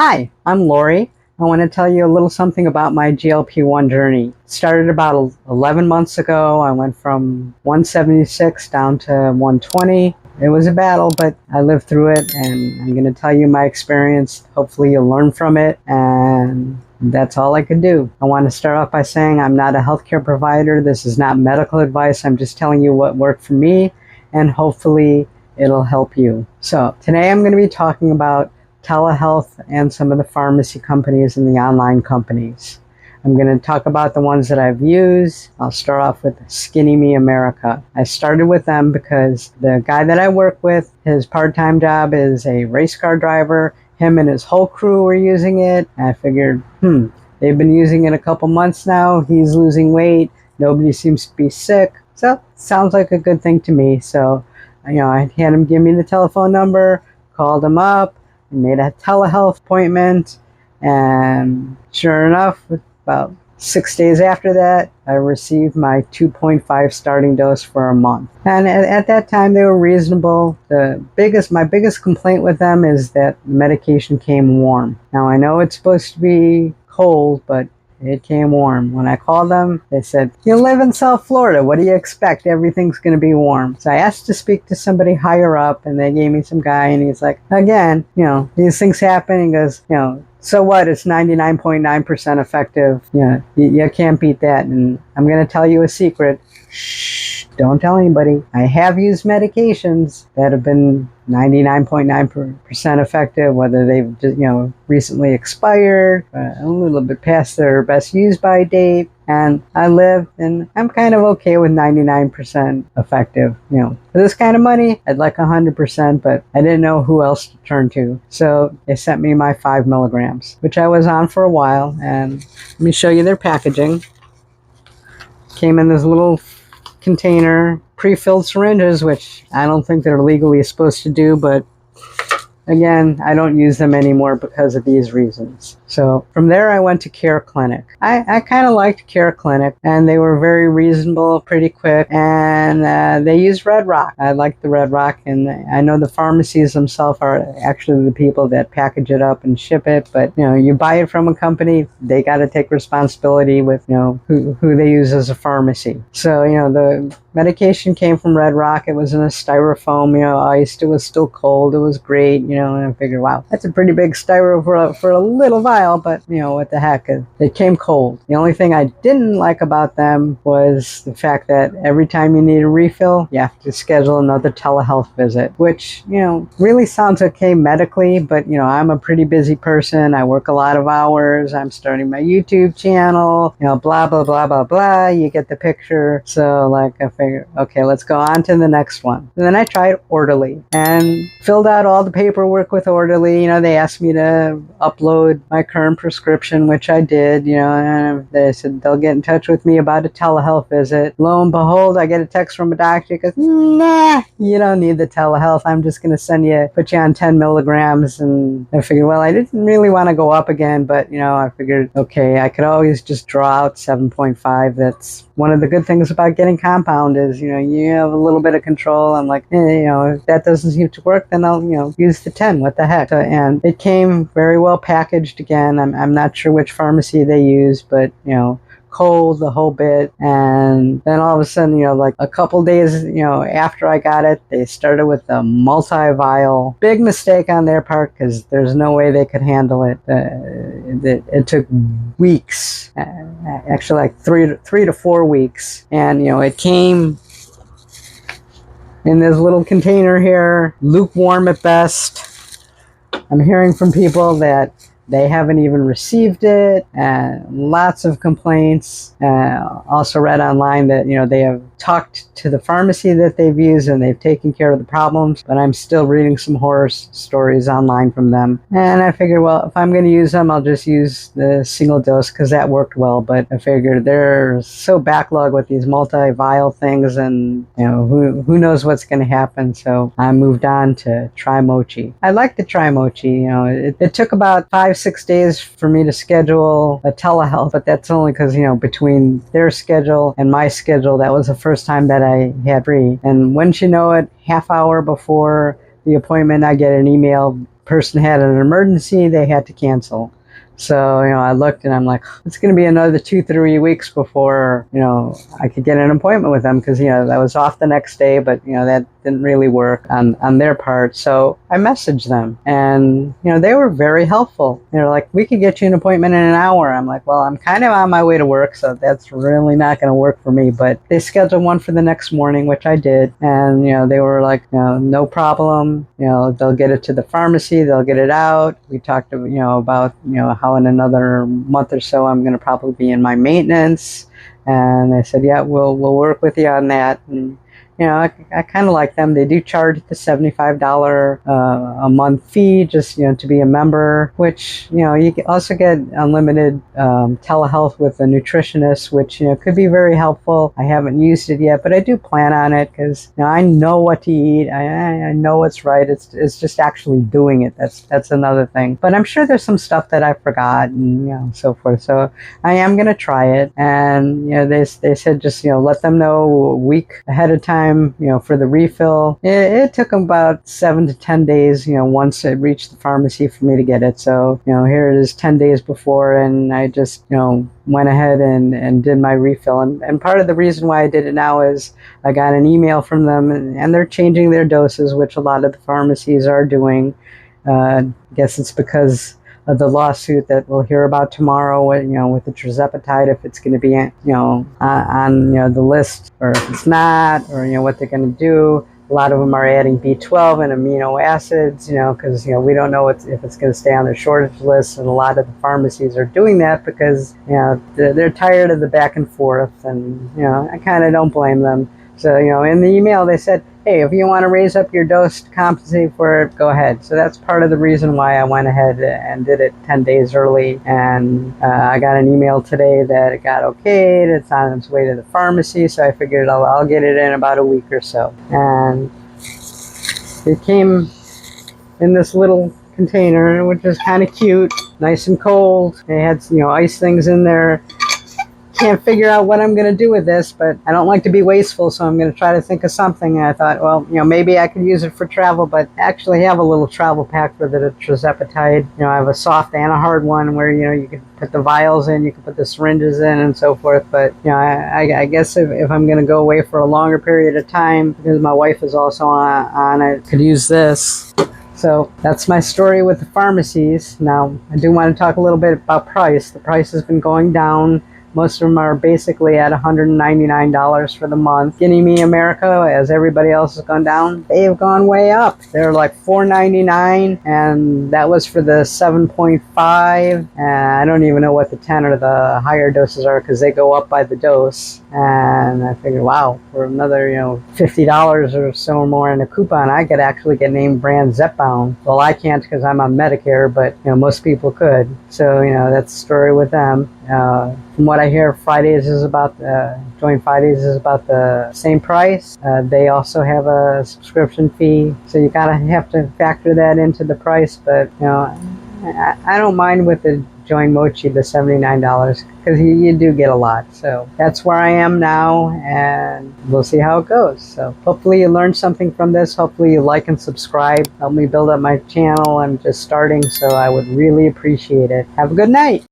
Hi, I'm Lori. I want to tell you a little something about my GLP-1 journey. Started about 11 months ago. I went from 176 down to 120. It was a battle, but I lived through it, and I'm going to tell you my experience. Hopefully you'll learn from it, and that's all I could do. I want to start off by saying I'm not a healthcare provider. This is not medical advice. I'm just telling you what worked for me, and hopefully it'll help you. So today I'm going to be talking about telehealth and some of the pharmacy companies and the online companies. I'm going to talk about the ones that I've used. I'll start off with Skinny Me America. I started with them because the guy that I work with, his part-time job is a race car driver. Him and his whole crew were using it. I figured, they've been using it a couple months now. He's losing weight. Nobody seems to be sick. So, sounds like a good thing to me. So, I had him give me the telephone number, called him up, made a telehealth appointment, and sure enough, about 6 days after that, I received my 2.5 starting dose for a month. And at that time, they were reasonable. My biggest complaint with them is that the medication came warm. Now, I know it's supposed to be cold, but it came warm. When I called them, they said, "You live in South Florida. What do you expect? Everything's going to be warm." So I asked to speak to somebody higher up, and they gave me some guy, and he's like, again, these things happen. He goes, so what? It's 99.9% effective. You can't beat that. And I'm going to tell you a secret. Shh, don't tell anybody. I have used medications that have been 99.9% effective, whether they've just, recently expired, a little bit past their best use by date. And I live, and I'm kind of okay with 99% effective. For this kind of money, I'd like 100%, but I didn't know who else to turn to. So they sent me my 5 milligrams, which I was on for a while. And let me show you their packaging. Came in this little container, pre-filled syringes, which I don't think they're legally supposed to do, but again, I don't use them anymore because of these reasons. So from there, I went to Care Clinic. I kind of liked Care Clinic, and they were very reasonable, pretty quick, and they used Red Rock. I liked the Red Rock, and I know the pharmacies themselves are actually the people that package it up and ship it, but you buy it from a company, they got to take responsibility with who they use as a pharmacy. So the medication came from Red Rock. It was in a styrofoam, iced. It was still cold. It was great, and I figured, wow, that's a pretty big styro for a little vial, but what the heck, it came cold. The only thing I didn't like about them was the fact that every time you need a refill, you have to schedule another telehealth visit, which, really sounds okay medically, but, I'm a pretty busy person. I work a lot of hours. I'm starting my YouTube channel, blah, blah, blah, blah, blah. You get the picture. So, I figured, okay, let's go on to the next one. And then I tried Orderly and filled out all the paperwork with Orderly. They asked me to upload my current prescription, which I did, and they said they'll get in touch with me about a telehealth visit. Lo and behold, I get a text from a doctor because, nah, you don't need the telehealth. I'm just going to put you on 10 milligrams. And I figured, well, I didn't really want to go up again, but, I figured, okay, I could always just draw out 7.5. That's one of the good things about getting compound is, you have a little bit of control. I'm like, if that doesn't seem to work, then I'll, use the 10. What the heck? So, and it came very well packaged again. I'm not sure which pharmacy they use, but, cold, the whole bit. And then all of a sudden, a couple days, after I got it, they started with the multi-vial. Big mistake on their part because there's no way they could handle it. It took weeks, actually like three to 4 weeks. And, it came in this little container here, lukewarm at best. I'm hearing from people that they haven't even received it, and lots of complaints. Also read online that, they have talked to the pharmacy that they've used and they've taken care of the problems, but I'm still reading some horror stories online from them. And I figured, well, if I'm going to use them, I'll just use the single dose because that worked well. But I figured they're so backlogged with these multi-vial things, and, who knows what's going to happen. So I moved on to try Mochi. I like to try Mochi. It took about 5-6 days for me to schedule a telehealth, but that's only because, between their schedule and my schedule, that was the first time that I had free. And wouldn't you know it, half hour before the appointment, I get an email person had an emergency, they had to cancel. So, I looked and I'm like, it's going to be another 2-3 weeks before, I could get an appointment with them because, I was off the next day, but, that didn't really work on their part. So I messaged them and, they were very helpful. They're like, we could get you an appointment in an hour. I'm like, well, I'm kind of on my way to work, so that's really not going to work for me. But they scheduled one for the next morning, which I did. And, they were like, no problem. They'll get it to the pharmacy. They'll get it out. We talked, about, how in another month or so I'm going to probably be in my maintenance. And they said, yeah, we'll work with you on that. And, I kind of like them. They do charge the $75 a month fee just, to be a member, which, you also get unlimited telehealth with a nutritionist, which, could be very helpful. I haven't used it yet, but I do plan on it because, I know what to eat. I know what's right. It's just actually doing it. That's another thing. But I'm sure there's some stuff that I forgot and, so forth. So I am going to try it. And, they said just, let them know a week ahead of time, for the refill. It took about 7 to 10 days, once it reached the pharmacy for me to get it. So, here it is 10 days before, and I just, went ahead and did my refill. And part of the reason why I did it now is I got an email from them, and they're changing their doses, which a lot of the pharmacies are doing. I guess it's because of the lawsuit that we'll hear about tomorrow, with the Tirzepatide, if it's going to be, on the list, or if it's not, or, what they're going to do. A lot of them are adding B12 and amino acids, because, we don't know if it's going to stay on their shortage list. And a lot of the pharmacies are doing that because, they're tired of the back and forth. And, I kind of don't blame them. So, in the email, they said, hey, if you want to raise up your dose to compensate for it, go ahead. So that's part of the reason why I went ahead and did it 10 days early. And I got an email today that it got okayed. It's on its way to the pharmacy. So I figured I'll get it in about a week or so. And it came in this little container, which is kind of cute, nice and cold. It had, ice things in there. Can't figure out what I'm going to do with this, but I don't like to be wasteful, so I'm going to try to think of something. And I thought, well, maybe I could use it for travel, but I actually have a little travel pack for the Tirzepatide. I have a soft and a hard one where, you can put the vials in, you can put the syringes in and so forth. But, I guess if I'm going to go away for a longer period of time, because my wife is also on it, could use this. So that's my story with the pharmacies. Now, I do want to talk a little bit about price. The price has been going down. Most of them are basically at $199 for the month. Skinny Me America, as everybody else has gone down, they've gone way up. They're like $4.99, and that was for the 7.5. And I don't even know what the 10 or the higher doses are because they go up by the dose. And I figured, wow, for another, $50 or so or more in a coupon, I could actually get name brand Zepbound. Well, I can't because I'm on Medicare, but most people could. So, that's the story with them. From what I hear, Join Fridays is about the same price. They also have a subscription fee, so you have to factor that into the price. But I don't mind with the Join Mochi, the $79, because you do get a lot. So that's where I am now, and we'll see how it goes. So hopefully you learned something from this. Hopefully you like and subscribe. Help me build up my channel. I'm just starting, so I would really appreciate it. Have a good night.